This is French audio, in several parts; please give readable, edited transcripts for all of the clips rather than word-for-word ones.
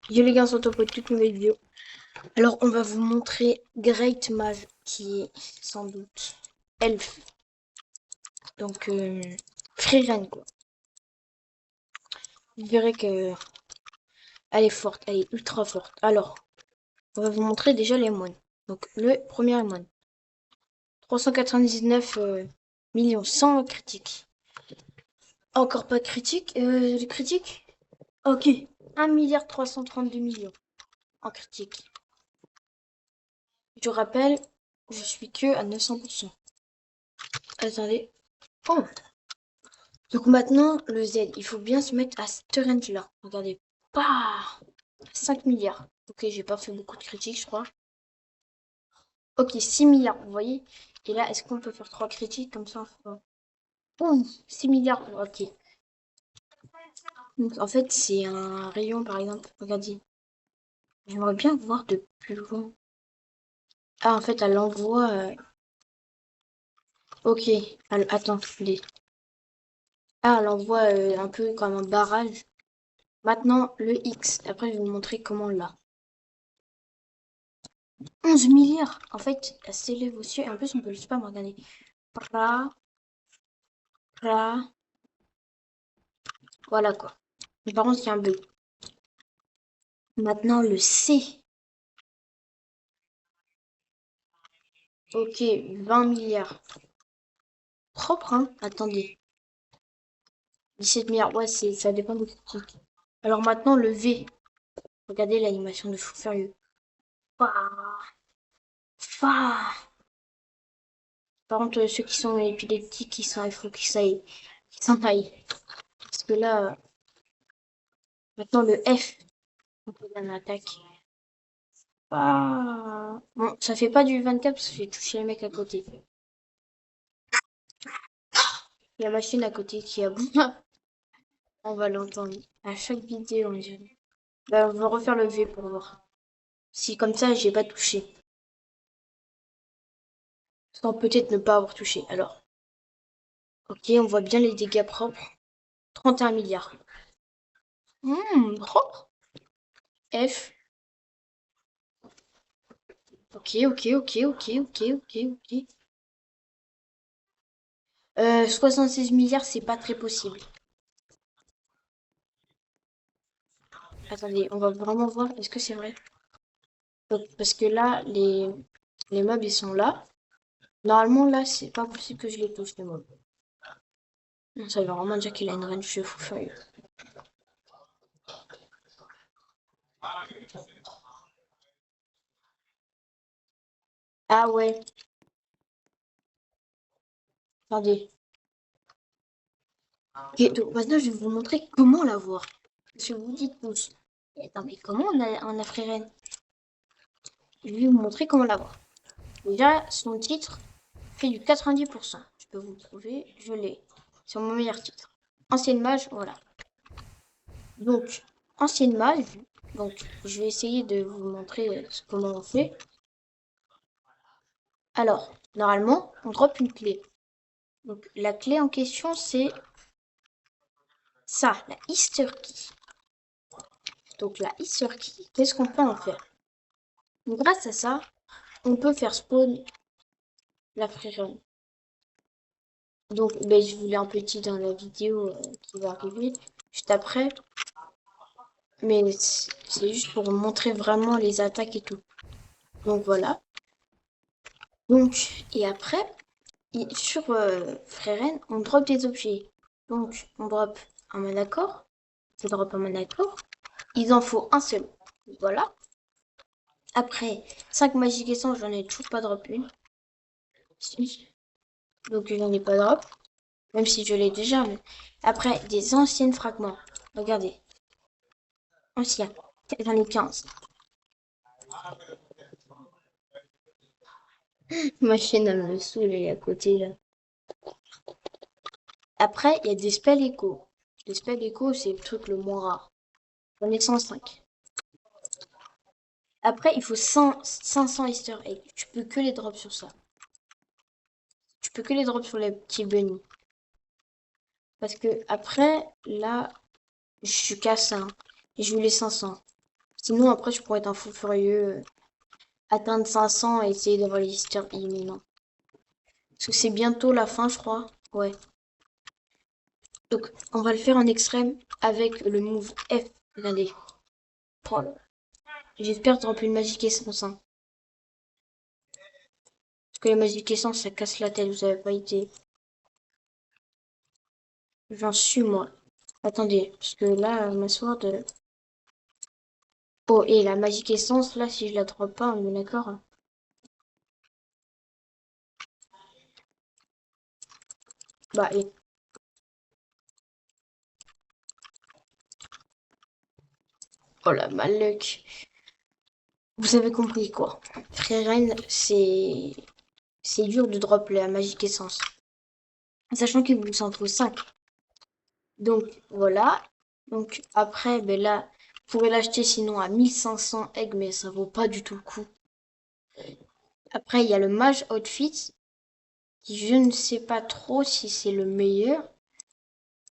Yo les gars, on se retrouve pour une toute nouvelle vidéo. Alors, on va vous montrer Great Mage, qui est sans doute Elf. Donc, Freerun, quoi. Vous verrez que elle est forte, elle est ultra forte. Alors, on va vous montrer déjà les moines. Donc, le premier moine. 399 millions, sans critique. Encore pas de critique les critiques. Ok, 1,332 milliard en critique. Je rappelle, je suis que à 900%. Attendez. Oh, donc maintenant, le Z, il faut bien se mettre à ce range-là. Regardez. Bah 5 milliards. Ok, j'ai pas fait beaucoup de critiques, je crois. Ok, 6 milliards, vous voyez. Et là, est-ce qu'on peut faire 3 critiques comme ça? Oh, 6 milliards, ok. Donc en fait, c'est un rayon, par exemple. Regardez. J'aimerais bien voir de plus loin. Ah, en fait, elle envoie... Ok, attendez. Ah, elle envoie un peu comme un barrage. Maintenant, le X. Après, je vais vous montrer comment on l'a. 11 milliards. En fait, elle s'élève aux cieux. Et en plus, on peut juste pas me regarder. Là, là. Voilà quoi. Mais par contre, il y a un bug. Maintenant, le C. Ok, 20 milliards. Propre, hein? Attendez. 17 milliards. Ouais, ça dépend de critique. Alors maintenant, le V. Regardez l'animation de fou furieux. Fah, fah. Par contre, ceux qui sont épileptiques, il faut qu'ils s'en aillent. Parce que là, maintenant, le F. On peut donner une attaque. Ah. Bon, ça fait pas du 24 parce que j'ai touché le mec à côté. La machine à côté qui a... On va l'entendre. À chaque vidéo, on dirait. Bah, on va refaire le V pour voir. Si comme ça, j'ai pas touché. Sans peut-être ne pas avoir touché. Alors, ok, on voit bien les dégâts propres. 31 milliards. Propre. F. Ok, ok, ok, ok, ok, ok, ok. 76 milliards, c'est pas très possible. Attendez, on va vraiment voir. Est-ce que c'est vrai? Donc, parce que là, les mobs, ils sont là. Normalement, là, c'est pas possible que je les touche, les mobs. Ça veut vraiment dire qu'il a une range de fou furieux. Ah ouais, attendez. Ok, donc maintenant, je vais vous montrer comment l'avoir. Parce que vous dites tous, attends, mais comment on a Freeren? Je vais vous montrer comment l'avoir. Déjà, son titre fait du 90%. Je peux vous le prouver, je l'ai. C'est mon meilleur titre. Ancienne mage, voilà. Donc, ancienne mage. Donc, je vais essayer de vous montrer comment on fait. Alors, normalement, on drop une clé. Donc, la clé en question, c'est ça, la Easter Key. Donc, la Easter Key, qu'est-ce qu'on peut en faire? Donc, grâce à ça, on peut faire spawn la Freerun. Donc, ben, je vous l'ai un peu dit dans la vidéo qui va arriver juste après. Mais c'est juste pour montrer vraiment les attaques et tout. Donc, voilà. Donc, et après, sur Freeren, on drop des objets. Donc, on drop un manacor. On drop un manacor. Il en faut un seul. Voilà. Après, 5 magiques essence, j'en ai toujours pas drop une. Donc, j'en ai pas drop. Même si je l'ai déjà. Mais... Après, des anciennes fragments. Regardez. Anciens. J'en ai 15. Ma chaîne, elle me saoule, elle est à côté, là. Après, il y a des spells écho. Les spells écho, c'est le truc le moins rare. J'en ai 105. Après, il faut 500 Easter eggs. Tu peux que les drop sur ça. Tu peux que les drop sur les petits bunnies. Parce que après, là, je suis qu'à ça. Et je voulais 500. Sinon, après, je pourrais être un fou furieux, atteindre 500 et essayer d'avoir les Easter eggs, mais non. Parce que c'est bientôt la fin, je crois. Ouais. Donc, on va le faire en extrême avec le move F. Regardez. Oh là. J'espère que tu remplis une magique essence. Hein. Parce que les magiques essence, ça casse la tête, vous avez pas été. J'en suis, moi. Attendez, parce que là, ma sword. Oh, et la magique essence, là, si je la drop pas, on est d'accord? Bah, et... Oh la malluck. Vous avez compris, quoi. Frérine, c'est dur de drop la magique essence. Sachant qu'il vous en faut 5. Donc, voilà. Donc, après, ben là, vous pourrez l'acheter sinon à 1500 eggs, mais ça vaut pas du tout le coup. Après, il y a le mage outfit, qui je ne sais pas trop si c'est le meilleur.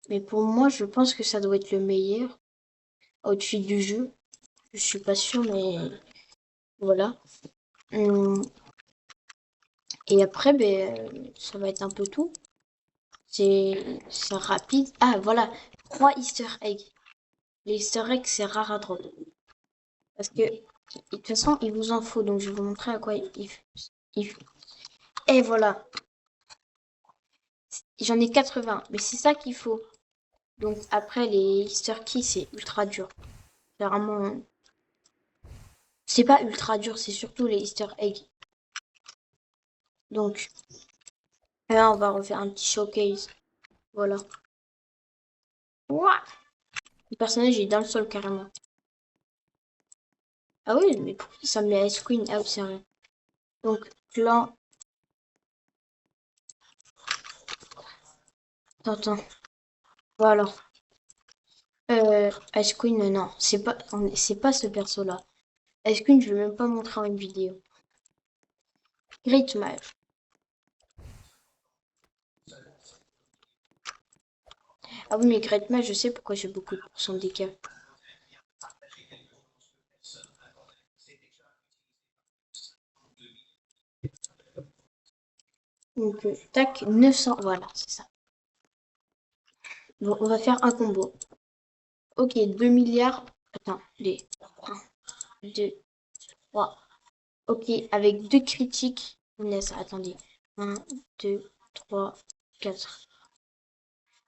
Mais pour moi, je pense que ça doit être le meilleur outfit du jeu. Je suis pas sûre, mais voilà. Hum, Et après, ben, ça va être un peu tout. C'est rapide. Ah, voilà. 3 Easter eggs. Les Easter eggs, c'est rare à drop. Parce que, de toute façon, il vous en faut. Donc, je vais vous montrer à quoi il... Et voilà. J'en ai 80. Mais c'est ça qu'il faut. Donc, après, les Easter keys, c'est ultra dur. C'est vraiment... C'est pas ultra dur, c'est surtout les Easter eggs. Donc, là, on va refaire un petit showcase. Voilà. Ouah, le personnage est dans le sol, carrément. Ah oui, mais pourquoi ça me met Ice Queen? Ah oui, c'est vrai. Donc, là... Attends. Voilà. Ice Queen, non. C'est pas ce perso-là. Ice Queen, je vais même pas montrer en une vidéo. Great Mage. Ah oui, mais Great Mage, je sais pourquoi j'ai beaucoup de pourcents de dégâts. Donc, tac, 900. Voilà, c'est ça. Bon, on va faire un combo. Ok, 2 milliards. Attends, les 1, 2, 3. Ok, avec 2 critiques. On laisse, attendez. 1, 2, 3, 4.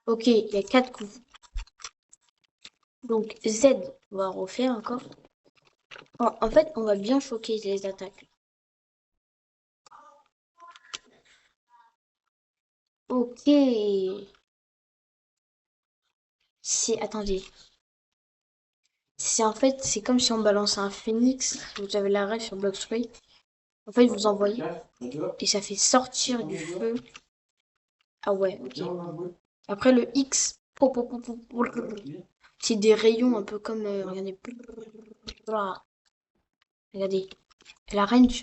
Ok, il y a 4 coups. Donc, Z, on va refaire encore. En fait, on va bien choquer les attaques. Ok. Attendez. En fait, c'est comme si on balançait un phénix. Vous avez l'arrêt sur Bloxway. En fait, vous envoyez. Et ça fait sortir du feu. Ah ouais, ok. Après, le X. C'est des rayons un peu comme. Regardez. Regardez. La range.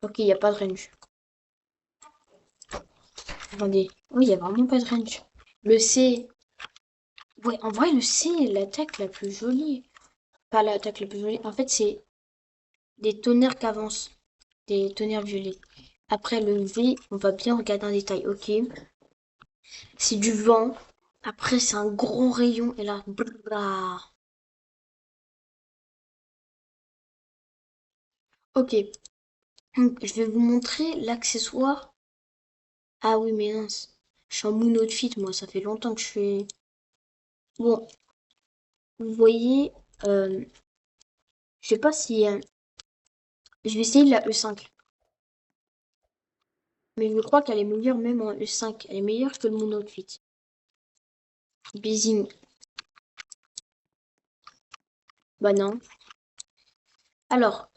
Ok, il n'y a pas de range. Attendez. Oui, il n'y a vraiment pas de range. Le C. Ouais, en vrai, le C est l'attaque la plus jolie. Pas l'attaque la plus jolie. En fait, c'est des tonnerres qui avancent. Des tonnerres violets. Après, le V, on va bien regarder en détail. Ok. C'est du vent. Après, c'est un gros rayon. Et là, blah. Ok. Donc, je vais vous montrer l'accessoire. Ah oui, mais mince. Je suis en moon outfit, moi. Ça fait longtemps que je fais. Bon, vous voyez. Je sais pas si. Je vais essayer la E5. Mais je crois qu'elle est meilleure même en E5. Elle est meilleure que le moon outfit. Bising. Bah non. Alors.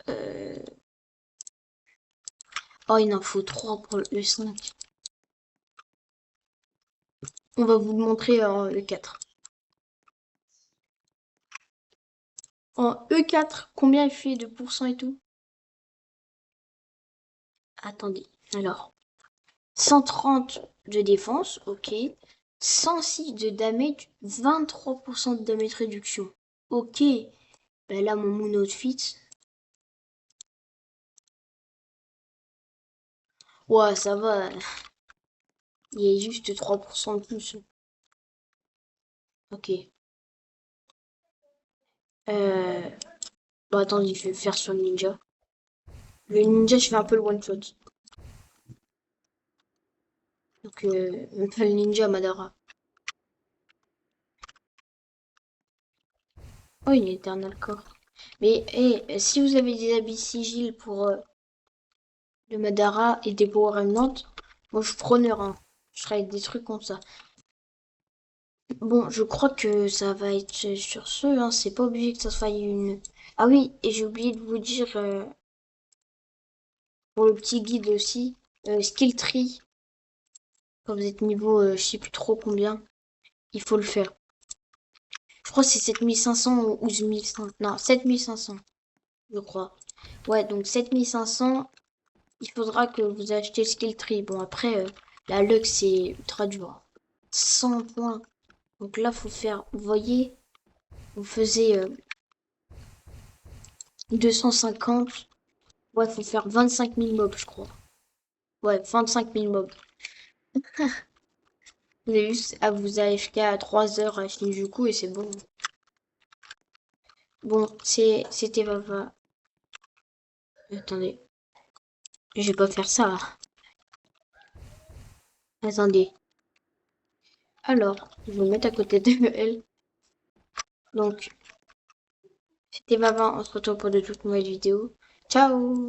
Oh, il en faut 3 pour le E5. On va vous le montrer en E4. En E4, combien il fait de pourcents et tout? Attendez. Alors, 130 de défense, ok. 106 de damage, 23% de damage réduction. Ok. Ben là, mon moon outfit. Ouais, ça va. Il y a juste 3% de plus. Ok. Euh... Bon, attendez, je vais faire sur le ninja. Le ninja, je fais un peu le one shot. Donc, un peu le ninja Madara. Oh, une éternel corps. Mais, si vous avez des habits sigil pour le Madara et des Power Remnants, moi je suis preneur, hein. Je ferai des trucs comme ça. Bon, je crois que ça va être sur ce, hein. C'est pas obligé que ça soit une. Ah oui, et j'ai oublié de vous dire pour le petit guide aussi, skill tree. Quand vous êtes niveau, je sais plus trop combien, il faut le faire. Je crois que c'est 7500 ou 11500. Non, 7500, je crois. Ouais, donc 7500, il faudra que vous achetez le skill tree. Bon, après, la luck, c'est ultra dur. 100 points. Donc là, faut faire, vous voyez, vous faisiez 250. Ouais, faut faire 25 000 mobs, je crois. Ouais, 25 000 mobs. Vous avez juste à vous AFK à 3 heures à Shinjuku et c'est bon. Bon, c'était Vava. Attendez, je vais pas faire ça. Attendez. Alors, je vais me mettre à côté de elle. Donc, c'était Vava, on se retrouve pour de toutes nouvelles vidéos. Ciao!